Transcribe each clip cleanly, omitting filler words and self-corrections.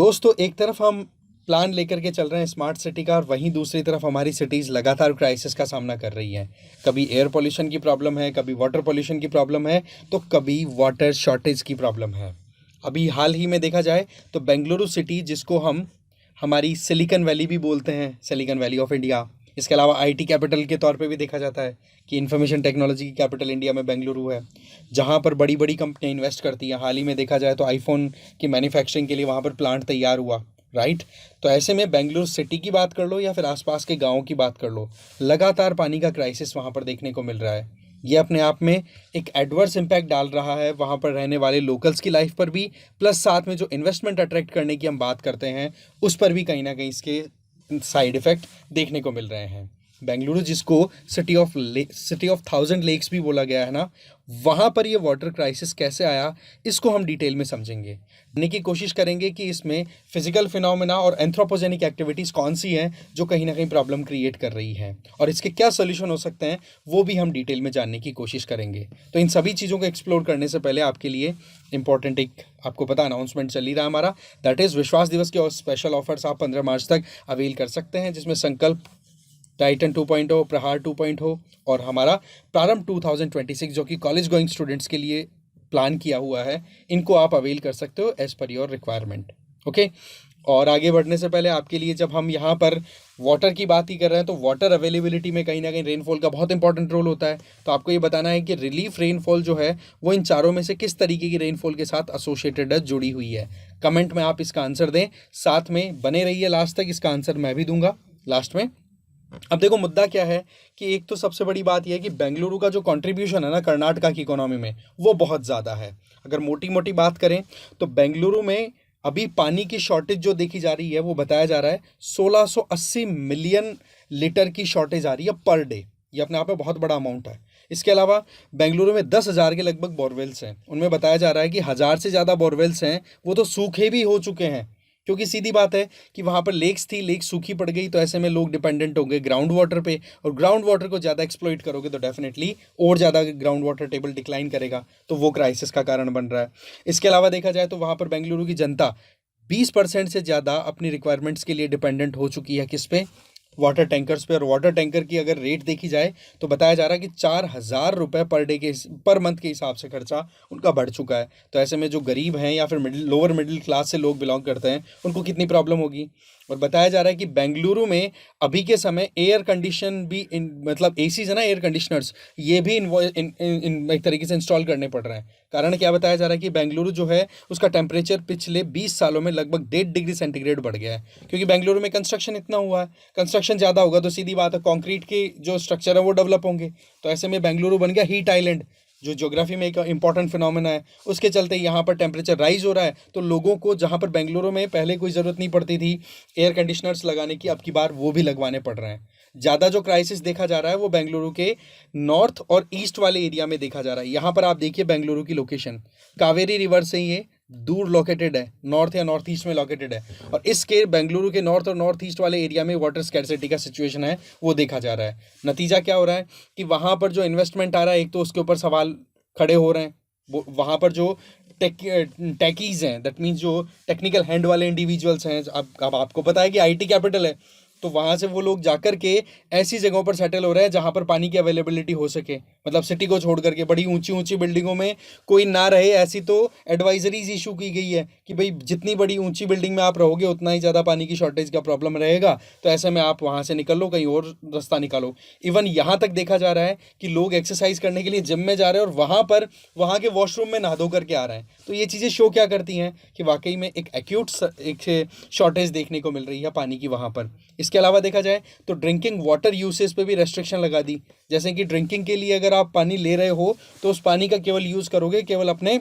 दोस्तों, एक तरफ हम प्लान लेकर के चल रहे हैं स्मार्ट सिटी का और वहीं दूसरी तरफ हमारी सिटीज़ लगातार क्राइसिस का सामना कर रही हैं। कभी एयर पोल्यूशन की प्रॉब्लम है, कभी वाटर पोल्यूशन की प्रॉब्लम है, तो कभी वाटर शॉर्टेज की प्रॉब्लम है। अभी हाल ही में देखा जाए तो बेंगलुरु सिटी, जिसको हम हमारी सिलिकॉन वैली भी बोलते हैं, सिलिकॉन वैली ऑफ इंडिया, इसके अलावा आईटी कैपिटल के तौर पे भी देखा जाता है कि इंफॉर्मेशन टेक्नोलॉजी की कैपिटल इंडिया में बेंगलुरु है, जहाँ पर बड़ी बड़ी कंपनियां इन्वेस्ट करती हैं। हाल ही में देखा जाए तो आईफोन की मैन्युफैक्चरिंग के लिए वहाँ पर प्लांट तैयार हुआ, राइट। तो ऐसे में बेंगलुरु सिटी की बात कर लो या फिर आसपास के गाँव की बात कर लो, लगातार पानी का क्राइसिस वहाँ पर देखने को मिल रहा है। ये अपने आप में एक एडवर्स इम्पैक्ट डाल रहा है वहाँ पर रहने वाले लोकल्स की लाइफ पर भी, प्लस साथ में जो इन्वेस्टमेंट अट्रैक्ट करने की हम बात करते हैं उस पर भी कहीं ना कहीं इसके साइड इफ़ेक्ट देखने को मिल रहे हैं। बेंगलुरु, जिसको सिटी ऑफ थाउजेंड लेक्स भी बोला गया है ना, वहाँ पर ये वाटर क्राइसिस कैसे आया, इसको हम डिटेल में समझेंगे। जानने की कोशिश करेंगे कि इसमें फिजिकल फिनोमेना और एंथ्रोपोजेनिक एक्टिविटीज़ कौन सी हैं जो कहीं ना कहीं प्रॉब्लम क्रिएट कर रही हैं, और इसके क्या सोल्यूशन हो सकते हैं वो भी हम डिटेल में जानने की कोशिश करेंगे। तो इन सभी चीज़ों को एक्सप्लोर करने से पहले आपके लिए इंपॉर्टेंट एक, आपको पता, अनाउंसमेंट चल ही रहा है हमारा, दैट इज़ विश्वास दिवस के और स्पेशल ऑफर्स आप 15 मार्च तक अवेल कर सकते हैं, जिसमें संकल्प टाइटन 2.0, प्रहार 2.0 और हमारा प्रारंभ 2026 जो कि कॉलेज गोइंग स्टूडेंट्स के लिए प्लान किया हुआ है, इनको आप अवेल कर सकते हो as per your requirement. Okay, और आगे बढ़ने से पहले आपके लिए, जब हम यहाँ पर वाटर की बात ही कर रहे हैं तो वाटर अवेलेबिलिटी में कहीं ना कहीं रेनफॉल का बहुत इंपॉर्टेंट रोल होता है। तो आपको ये बताना है कि रिलीफ रेनफॉल जो है वो इन चारों में से किस तरीके की रेनफॉल के साथ एसोसिएटेड है, जुड़ी हुई है। कमेंट में आप इसका आंसर दें, साथ में बने रहिए लास्ट तक, इसका आंसर मैं भी दूंगा लास्ट में। अब देखो, मुद्दा क्या है कि एक तो सबसे बड़ी बात यह है कि बेंगलुरु का जो कंट्रीब्यूशन है ना कर्नाटका की इकोनॉमी में, वो बहुत ज़्यादा है। अगर मोटी मोटी बात करें तो बेंगलुरु में अभी पानी की शॉर्टेज जो देखी जा रही है, वो बताया जा रहा है 1680 मिलियन लीटर की शॉर्टेज आ रही है पर डे। ये अपने आप में बहुत बड़ा अमाउंट है। इसके अलावा बेंगलुरु में 10,000 के लगभग बोरवेल्स हैं। उनमें बताया जा रहा है कि 1000 से ज़्यादा बोरवेल्स हैं वो तो सूखे भी हो चुके हैं, क्योंकि सीधी बात है कि वहाँ पर लेक्स थी, लेक सूखी पड़ गई, तो ऐसे में लोग डिपेंडेंट हो गए ग्राउंड वाटर पे, और ग्राउंड वाटर को ज़्यादा एक्सप्लॉइट करोगे तो डेफिनेटली और ज़्यादा ग्राउंड वाटर टेबल डिक्लाइन करेगा, तो वो क्राइसिस का कारण बन रहा है। इसके अलावा देखा जाए तो वहाँ पर बेंगलुरु की जनता 20% से ज़्यादा अपनी रिक्वायरमेंट्स के लिए डिपेंडेंट हो चुकी है, किस पे, वाटर टैंकर्स पे। और वाटर टैंकर की अगर रेट देखी जाए तो बताया जा रहा है कि 4,000 रुपये पर डे के, पर मंथ के हिसाब से खर्चा उनका बढ़ चुका है। तो ऐसे में जो गरीब हैं या फिर लोअर मिडिल क्लास से लोग बिलोंग करते हैं, उनको कितनी प्रॉब्लम होगी। और बताया जा रहा है कि बेंगलुरु में अभी के समय एयर कंडीशन भी मतलब एसी है ना, एयर कंडीशनर्स, ये भी एक तरीके से इंस्टॉल करने पड़ रहे हैं। कारण क्या बताया जा रहा है कि बेंगलुरु जो है उसका टेम्परेचर पिछले 20 सालों में लगभग 1.5 डिग्री सेंटीग्रेड बढ़ गया है, क्योंकि बेंगलुरु में कंस्ट्रक्शन इतना हुआ है। कंस्ट्रक्शन ज़्यादा होगा तो सीधी बात है कंक्रीट के जो स्ट्रक्चर है वो डेवलप होंगे, तो ऐसे में बेंगलुरु बन गया हीट आइलैंड, जो ज्योग्राफी में एक इंपॉर्टेंट फिनोमेना है। उसके चलते यहाँ पर टेम्परेचर राइज हो रहा है, तो लोगों को जहाँ पर बेंगलुरु में पहले कोई ज़रूरत नहीं पड़ती थी एयर कंडीशनर्स लगाने की, अब की बार वो भी लगवाने पड़ रहे हैं। ज़्यादा जो क्राइसिस देखा जा रहा है वो बेंगलुरु के नॉर्थ और ईस्ट वाले एरिया में देखा जा रहा है। यहाँ पर आप देखिए बेंगलुरु की लोकेशन कावेरी रिवर से ये दूर लोकेटेड है, नॉर्थ या नॉर्थ ईस्ट में लोकेटेड है, और इसके बेंगलुरु के नॉर्थ और नॉर्थ ईस्ट वाले एरिया में वाटर स्कैरसिटी का सिचुएशन है वो देखा जा रहा है। नतीजा क्या हो रहा है कि वहाँ पर जो इन्वेस्टमेंट आ रहा है, एक तो उसके ऊपर सवाल खड़े हो रहे हैं। वहाँ पर जो टेकीज़ हैं, दैट मीन्स जो टेक्निकल हैंड वाले इंडिविजुअल्स हैं, अब आपको पता है कि आईटी कैपिटल है, तो वहाँ से वो लोग जाकर के ऐसी जगहों पर सेटल हो रहे हैं जहाँ पर पानी की अवेलेबिलिटी हो सके, मतलब सिटी को छोड़ करके बड़ी ऊंची ऊंची बिल्डिंगों में कोई ना रहे, ऐसी तो एडवाइजरीज इशू की गई है कि भाई जितनी बड़ी ऊंची बिल्डिंग में आप रहोगे उतना ही ज़्यादा पानी की शॉर्टेज का प्रॉब्लम रहेगा, तो ऐसे में आप वहाँ से निकल लो, कहीं और रास्ता निकालो। इवन यहाँ तक देखा जा रहा है कि लोग एक्सरसाइज करने के लिए जिम में जा रहे हैं और वहाँ पर वहाँ के वॉशरूम में नहा धो करके आ रहे हैं। तो ये चीज़ें शो क्या करती हैं कि वाकई में एक एक्यूट एक शॉर्टेज देखने को मिल रही है पानी की वहाँ पर। इसके अलावा देखा जाए तो ड्रिंकिंग वाटर यूसेज पे भी रेस्ट्रिक्शन लगा दी, जैसे कि ड्रिंकिंग के लिए अगर आप पानी ले रहे हो तो उस पानी का केवल यूज़ करोगे केवल अपने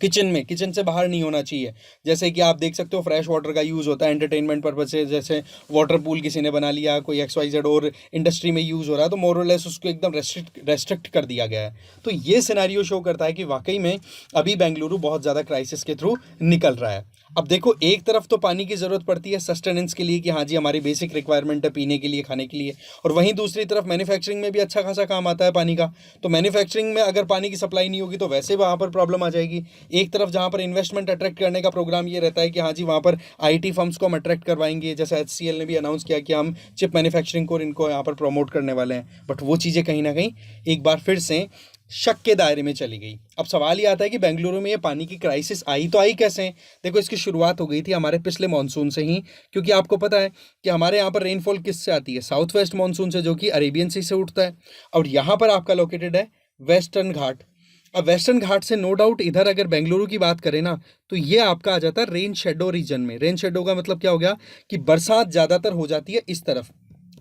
किचन में, किचन से बाहर नहीं होना चाहिए। जैसे कि आप देख सकते हो फ्रेश वाटर का यूज़ होता है एंटरटेनमेंट पर्पज से, जैसे वाटर पूल किसी ने बना लिया, कोई XYZ और इंडस्ट्री में यूज़ हो रहा है, तो मोर और लेस उसको एकदम रेस्ट्रिक्ट कर दिया गया है। तो ये सिनेरियो शो करता है कि वाकई में अभी बेंगलुरु बहुत ज़्यादा क्राइसिस के थ्रू निकल रहा है। अब देखो, एक तरफ तो पानी की ज़रूरत पड़ती है सस्टेनेंस के लिए कि हाँ जी हमारी बेसिक रिक्वायरमेंट है पीने के लिए, खाने के लिए, और वहीं दूसरी तरफ मैन्युफैक्चरिंग में भी अच्छा खासा काम आता है पानी का। तो मैन्युफैक्चरिंग में अगर पानी की सप्लाई नहीं होगी तो वैसे वहाँ पर प्रॉब्लम आ जाएगी। एक तरफ जहाँ पर इन्वेस्टमेंट अट्रैक्ट करने का प्रोग्राम ये रहता है कि हाँ जी वहाँ पर आईटी फर्म्स को हम अट्रैक्ट करवाएंगे, जैसे HCL ने भी अनाउंस किया कि हम चिप मैन्युफैक्चरिंग को इनको यहाँ पर प्रमोट करने वाले हैं, बट वो चीज़ें कहीं ना कहीं एक बार फिर से शक के दायरे में चली गई। अब सवाल ये आता है कि बेंगलुरु में ये पानी की क्राइसिस आई तो आई कैसे? देखो, इसकी शुरुआत हो गई थी हमारे पिछले मानसून से ही, क्योंकि आपको पता है कि हमारे यहाँ पर रेनफॉल किससे आती है? साउथ वेस्ट मानसून से, जो कि अरेबियन सी से उठता है, और यहाँ पर आपका लोकेटेड है वेस्टर्न घाट। अब वेस्टर्न घाट से नो डाउट इधर अगर बेंगलुरु की बात करें ना, तो ये आपका आ जाता है रेन शेडो रीजन में। रेन शेडो का मतलब क्या हो गया कि बरसात ज़्यादातर हो जाती है इस तरफ,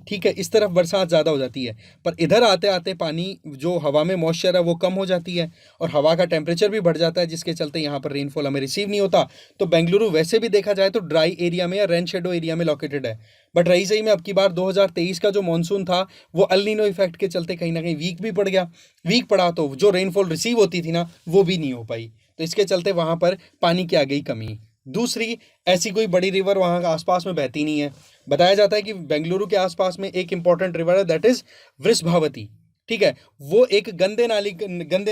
ठीक है, इस तरफ बरसात ज़्यादा हो जाती है, पर इधर आते आते पानी जो हवा में मॉइस्चर है वो कम हो जाती है और हवा का टेम्परेचर भी बढ़ जाता है, जिसके चलते यहाँ पर रेनफॉल हमें रिसीव नहीं होता। तो बेंगलुरु वैसे भी देखा जाए तो ड्राई एरिया में या रेन शेडो एरिया में लोकेटेड है, बट रही सही में अब की बार 2023 का जो मानसून था वो अल नीनो इफेक्ट के चलते कहीं ना कहीं वीक भी पड़ गया। वीक पड़ा तो जो रेनफॉल रिसीव होती थी ना वो भी नहीं हो पाई, तो इसके चलते वहाँ पर पानी की आ गई कमी। दूसरी, ऐसी कोई बड़ी रिवर वहाँ आसपास में बहती नहीं है। बताया जाता है कि बेंगलुरु के आसपास में एक इंपॉर्टेंट रिवर है, दैट इज वृषभावती, ठीक है, वो एक गंदे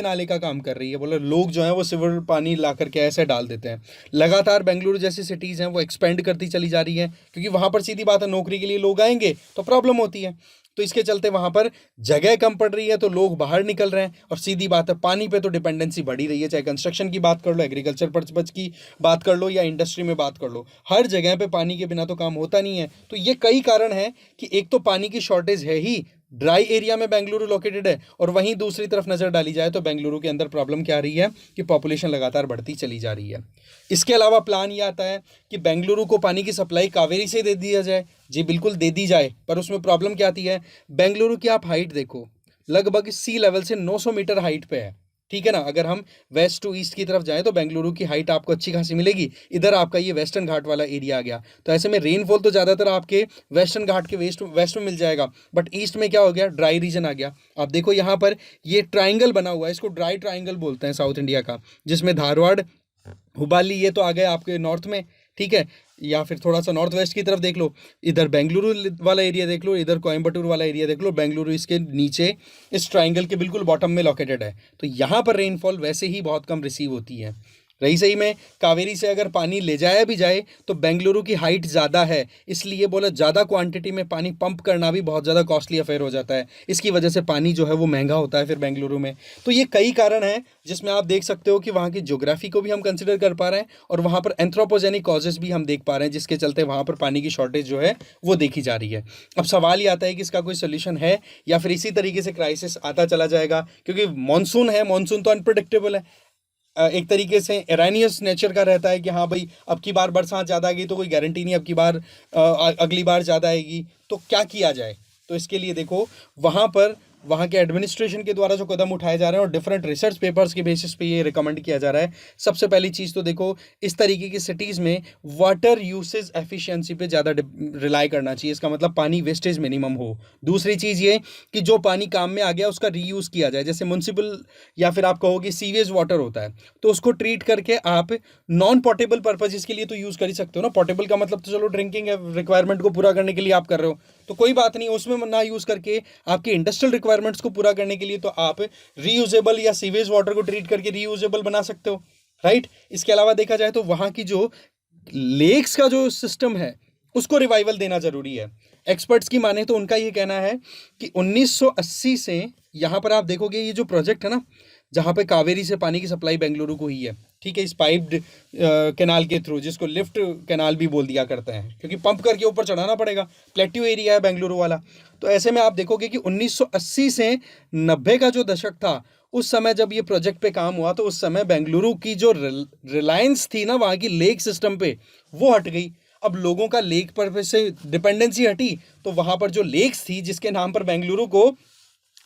नाले का काम कर रही है। बोले लोग जो हैं वो सिवर पानी ला करके ऐसे डाल देते हैं। लगातार बेंगलुरु जैसी सिटीज़ हैं वो एक्सपेंड करती चली जा रही हैं, क्योंकि वहाँ पर सीधी बात है नौकरी के लिए लोग आएंगे तो प्रॉब्लम होती है, तो इसके चलते वहाँ पर जगह कम पड़ रही है तो लोग बाहर निकल रहे हैं, और सीधी बात है पानी पे तो डिपेंडेंसी बढ़ी रही है, चाहे कंस्ट्रक्शन की बात कर लो, एग्रीकल्चर पर्पज की बात कर लो, या इंडस्ट्री में बात कर लो, हर जगह पे पानी के बिना तो काम होता नहीं है। तो ये कई कारण हैं कि एक तो पानी की शॉर्टेज है ही, ड्राई एरिया में बेंगलुरु लोकेटेड है, और वहीं दूसरी तरफ नज़र डाली जाए तो बेंगलुरु के अंदर प्रॉब्लम क्या आ रही है कि पॉपुलेशन लगातार बढ़ती चली जा रही है। इसके अलावा प्लान ये आता है कि बेंगलुरु को पानी की सप्लाई कावेरी से दे दिया जाए। जी बिल्कुल दे दी जाए, पर उसमें प्रॉब्लम क्या आती है? बेंगलुरु की आप हाइट देखो, लगभग सी लेवल से 900 मीटर हाइट पे है, ठीक है ना। अगर हम वेस्ट टू ईस्ट की तरफ जाएं तो बेंगलुरु की हाइट आपको अच्छी खासी मिलेगी। इधर आपका ये वेस्टर्न घाट वाला एरिया आ गया, तो ऐसे में रेनफॉल तो ज़्यादातर आपके वेस्टर्न घाट के वेस्ट में मिल जाएगा, बट ईस्ट में क्या हो गया? ड्राई रीजन आ गया। आप देखो यहाँ पर ये ट्राइंगल बना हुआ है, इसको ड्राई ट्राइंगल बोलते हैं साउथ इंडिया का, जिसमें धारवाड़, हुबाली ये तो आ गए आपके नॉर्थ में, ठीक है, या फिर थोड़ा सा नॉर्थ वेस्ट की तरफ देख लो, इधर बेंगलुरु वाला एरिया देख लो, इधर कोयम्बटूर वाला एरिया देख लो, बेंगलुरु इसके नीचे इस ट्राइंगल के बिल्कुल बॉटम में लोकेटेड है, तो यहाँ पर रेनफॉल वैसे ही बहुत कम रिसीव होती है। रही सही में कावेरी से अगर पानी ले जाया भी जाए तो बेंगलुरु की हाइट ज़्यादा है, इसलिए बोला ज़्यादा क्वांटिटी में पानी पंप करना भी बहुत ज़्यादा कॉस्टली अफेयर हो जाता है, इसकी वजह से पानी जो है वो महंगा होता है फिर बेंगलुरु में। तो ये कई कारण हैं जिसमें आप देख सकते हो कि वहाँ की ज्योग्राफी को भी हम कंसिडर कर पा रहे हैं, और वहाँ पर एंथ्रोपोजेनिक कॉजेज भी हम देख पा रहे हैं, जिसके चलते वहाँ पर पानी की शॉर्टेज जो है वो देखी जा रही है। अब सवाल ये आता है कि इसका कोई सोल्यूशन है, या फिर इसी तरीके से क्राइसिस आता चला जाएगा, क्योंकि मानसून है, मानसून तो अनप्रिडिक्टेबल है, एक तरीके से एरानियस नेचर का रहता है कि हाँ भाई अब की बार बरसात ज़्यादा आएगी तो कोई गारंटी नहीं अब की बार अगली बार ज़्यादा आएगी, तो क्या किया जाए? तो इसके लिए देखो, वहाँ पर वहाँ के एडमिनिस्ट्रेशन के द्वारा जो कदम उठाए जा रहे हैं और डिफरेंट रिसर्च पेपर्स के बेसिस पे ये रिकमेंड किया जा रहा है। सबसे पहली चीज़ तो देखो, इस तरीके की सिटीज़ में वाटर यूसेज एफिशिएंसी पे ज़्यादा रिलाई करना चाहिए, इसका मतलब पानी वेस्टेज मिनिमम हो। दूसरी चीज़ ये कि जो पानी काम में आ गया उसका रीयूज़ किया जाए, जैसे म्यूनसिपल या फिर आप कहोगे सीवेज वाटर होता है, तो उसको ट्रीट करके आप नॉन पोर्टेबल पर्पजेज़ के लिए तो यूज़ कर ही सकते हो ना। पोर्टेबल का मतलब तो चलो ड्रिंकिंग रिक्वायरमेंट को पूरा करने के लिए आप कर रहे हो, तो कोई बात नहीं, उसमें ना यूज़ करके आपकी इंडस्ट्रियल रिक्वायरमेंट्स को पूरा करने के लिए तो आप रीयूजेबल या सीवेज वाटर को ट्रीट करके रीयूजेबल बना सकते हो, राइट। इसके अलावा देखा जाए तो वहाँ की जो लेक्स का जो सिस्टम है उसको रिवाइवल देना जरूरी है। एक्सपर्ट्स की माने तो उनका ये कहना है कि 1980 से यहाँ पर आप देखोगे ये जो प्रोजेक्ट है ना, जहाँ पे कावेरी से पानी की सप्लाई बेंगलुरु को ही है, ठीक है, इस पाइप्ड कैनाल के थ्रू, जिसको लिफ्ट कैनाल भी बोल दिया करते हैं, क्योंकि पंप करके ऊपर चढ़ाना पड़ेगा, प्लेट्यू एरिया है बेंगलुरु वाला। तो ऐसे में आप देखोगे कि 1980 से 90 का जो दशक था, उस समय जब ये प्रोजेक्ट पे काम हुआ तो उस समय बेंगलुरु की जो रिलायंस थी ना वहाँ की लेक सिस्टम पे, वो हट गई। अब लोगों का लेक पर से डिपेंडेंसी हटी, तो वहाँ पर जो लेक्स थी जिसके नाम पर बेंगलुरु को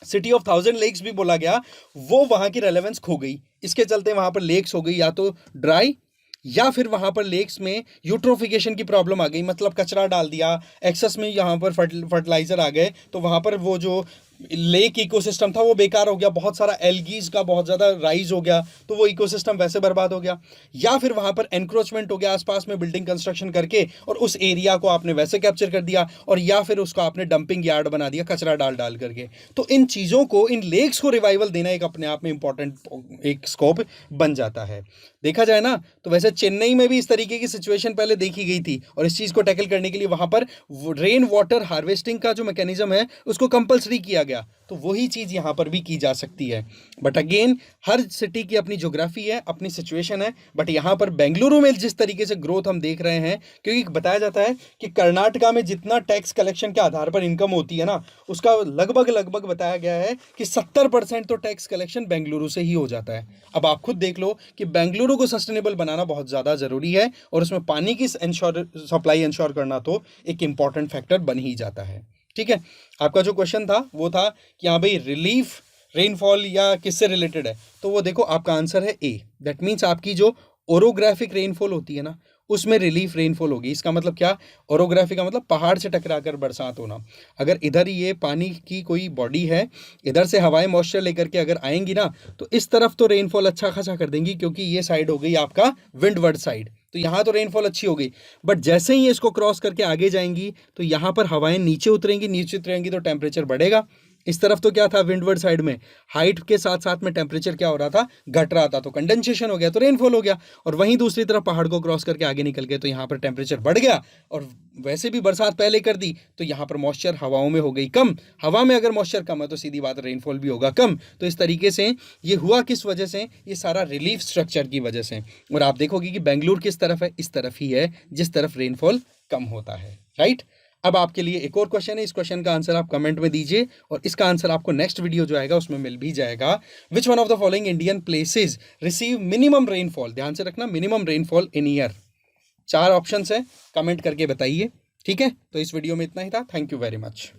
सिटी ऑफ 1000 लेक्स भी बोला गया, वो वहाँ की रेलेवेंस खो गई। इसके चलते वहाँ पर लेक्स हो गई या तो ड्राई, या फिर वहाँ पर लेक्स में यूट्रोफिकेशन की प्रॉब्लम आ गई, मतलब कचरा डाल दिया एक्सेस में, यहाँ पर फर्टिलाइज़र आ गए, तो वहाँ पर वो जो लेक इकोसिस्टम था वो बेकार हो गया, बहुत सारा एल्गीज का बहुत ज़्यादा राइज हो गया, तो वो इकोसिस्टम वैसे बर्बाद हो गया। या फिर वहाँ पर एनक्रोचमेंट हो गया आसपास में बिल्डिंग कंस्ट्रक्शन करके, और उस एरिया को आपने वैसे कैप्चर कर दिया, और या फिर उसको आपने डंपिंग यार्ड बना दिया कचरा डाल डाल करके। तो इन चीज़ों को, इन लेक्स को रिवाइवल देना एक अपने आप में इंपॉर्टेंट एक स्कोप बन जाता है। देखा जाए ना तो वैसे चेन्नई में भी इस तरीके की सिचुएशन पहले देखी गई थी, और इस चीज़ को टैकल करने के लिए वहाँ पर रेन वाटर हार्वेस्टिंग का जो मैकेनिज्म है उसको कंपलसरी किया गया। तो वही चीज़ यहाँ पर भी की जा सकती है। बट अगेन, हर सिटी की अपनी ज्योग्राफी है, अपनी सिचुएशन है। बट यहाँ पर बेंगलुरु में जिस तरीके से ग्रोथ हम देख रहे हैं, क्योंकि बताया जाता है कि कर्नाटका में जितना टैक्स कलेक्शन के आधार पर इनकम होती है ना, उसका लगभग लगभग बताया गया है कि 70% तो टैक्स कलेक्शन बेंगलुरु से ही हो जाता है। अब आप खुद देख लो कि बेंगलुरु को सस्टेनेबल बनाना बहुत ज़्यादा ज़रूरी है, और उसमें पानी की सप्लाई इंश्योर करना तो एक इंपॉर्टेंट फैक्टर बन ही जाता है। ठीक है, आपका जो क्वेश्चन था वो था कि हाँ भाई, रिलीफ रेनफॉल या किससे रिलेटेड है, तो वो देखो आपका आंसर है ए। दैट मीन्स आपकी जो ओरोग्राफिक रेनफॉल होती है ना, उसमें रिलीफ रेनफॉल होगी। इसका मतलब क्या? ओरोग्राफी का मतलब पहाड़ से टकराकर बरसात होना। अगर इधर ये पानी की कोई बॉडी है, इधर से हवाएं मॉइस्चर लेकर के अगर आएंगी ना, तो इस तरफ तो रेनफॉल अच्छा खासा कर देंगी, क्योंकि ये साइड हो गई आपका विंडवर्ड साइड, तो यहाँ तो रेनफॉल अच्छी हो गई। बट जैसे ही इसको क्रॉस करके आगे जाएंगी, तो यहाँ पर हवाएं नीचे उतरेंगी, नीचे उतरेंगी तो टेम्परेचर बढ़ेगा। इस तरफ तो क्या था, विंडवर्ड साइड में हाइट के साथ साथ में टेम्परेचर क्या हो रहा था, घट रहा था, तो कंडेंसेशन हो गया, तो रेनफॉल हो गया। और वहीं दूसरी तरफ पहाड़ को क्रॉस करके आगे निकल गए, तो यहाँ पर टेम्परेचर बढ़ गया, और वैसे भी बरसात पहले कर दी, तो यहाँ पर मॉइस्चर हवाओं में हो गई कम। हवा में अगर मॉइस्चर कम है तो सीधी बात रेनफॉल भी होगा कम। तो इस तरीके से ये हुआ किस वजह से? ये सारा रिलीफ स्ट्रक्चर की वजह से। और आप देखोगे कि बेंगलुरु किस तरफ है, इस तरफ ही है जिस तरफ रेनफॉल कम होता है, राइट। अब आपके लिए एक और क्वेश्चन है, इस क्वेश्चन का आंसर आप कमेंट में दीजिए, और इसका आंसर आपको नेक्स्ट वीडियो जो आएगा उसमें मिल भी जाएगा। Which one of the following Indian places receive minimum rainfall? ध्यान से रखना, minimum rainfall in year. 4 options है, कमेंट करके बताइए। ठीक है, तो इस वीडियो में इतना ही था। Thank you very much.